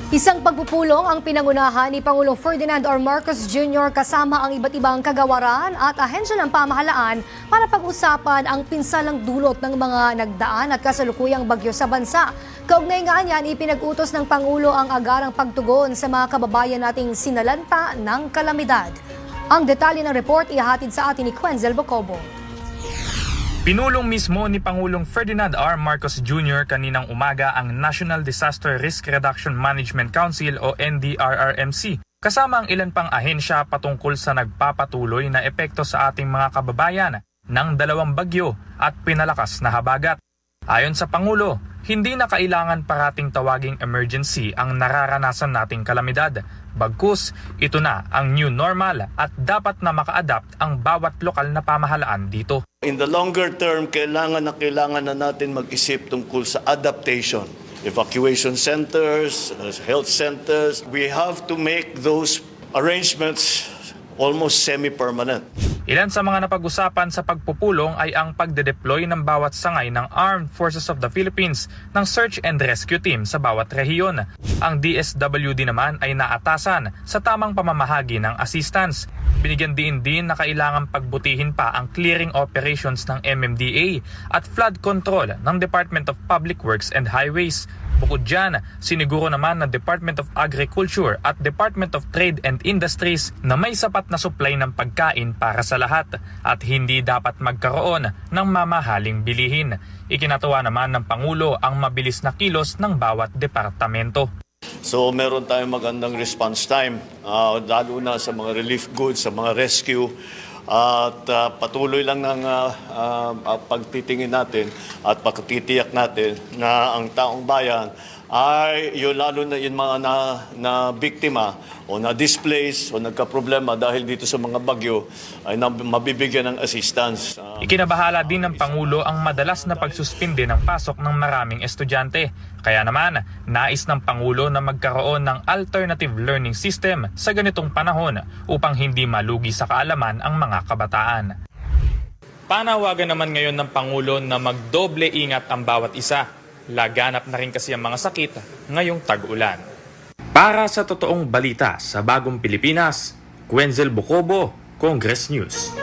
Isang pagpupulong ang pinangunahan ni Pangulong Ferdinand R. Marcos Jr. kasama ang iba't ibang kagawaran at ahensya ng pamahalaan para pag-usapan ang pinsalang dulot ng mga nagdaan at kasalukuyang bagyo sa bansa. Kaugnay nga niyan, ipinag-utos ng Pangulo ang agarang pagtugon sa mga kababayan nating sinalanta ng kalamidad. Ang detalye ng report ihahatid sa atin ni Quenzel Bocobo. Pinulong mismo ni Pangulong Ferdinand R. Marcos Jr. kaninang umaga ang National Disaster Risk Reduction Management Council o NDRRMC kasama ang ilan pang ahensya patungkol sa nagpapatuloy na epekto sa ating mga kababayan ng dalawang bagyo at pinalakas na habagat. Ayon sa Pangulo, hindi na kailangan parating tawaging emergency ang nararanasan nating kalamidad. Bagkus, ito na ang new normal at dapat na maka-adapt ang bawat lokal na pamahalaan dito. In the longer term, kailangan na natin mag-isip tungkol sa adaptation. Evacuation centers, health centers, we have to make those arrangements almost semi-permanent. Ilan sa mga napag-usapan sa pagpupulong ay ang pagde-deploy ng bawat sangay ng Armed Forces of the Philippines ng Search and Rescue Team sa bawat rehiyon. Ang DSWD naman ay naatasan sa tamang pamamahagi ng assistance. Binigyan din na kailangan pagbutihin pa ang clearing operations ng MMDA at flood control ng Department of Public Works and Highways. Bukod dyan, siniguro naman ng Department of Agriculture at Department of Trade and Industries na may sapat na supply ng pagkain para sa lahat at hindi dapat magkaroon ng mamahaling bilihin. Ikinatuwa naman ng Pangulo ang mabilis na kilos ng bawat departamento. So meron tayong magandang response time, lalo na sa mga relief goods, sa mga rescue. At patuloy lang ng pagtitingin natin at pagtitiyak natin na ang taong bayan ay yun, lalo na yung mga na biktima o na-displace o nagka-problema dahil dito sa mga bagyo ay mabibigyan ng assistance. Ikinabahala din ng Pangulo ang madalas na pagsuspinde ng pasok ng maraming estudyante. Kaya naman, nais ng Pangulo na magkaroon ng alternative learning system sa ganitong panahon upang hindi malugi sa kaalaman ang mga kabataan. Panawagan naman ngayon ng Pangulo na magdoble ingat ang bawat isa. Laganap na rin kasi ang mga sakit ngayong tag-ulan. Para sa totoong balita sa Bagong Pilipinas, Quenzel Bocobo, Congress News.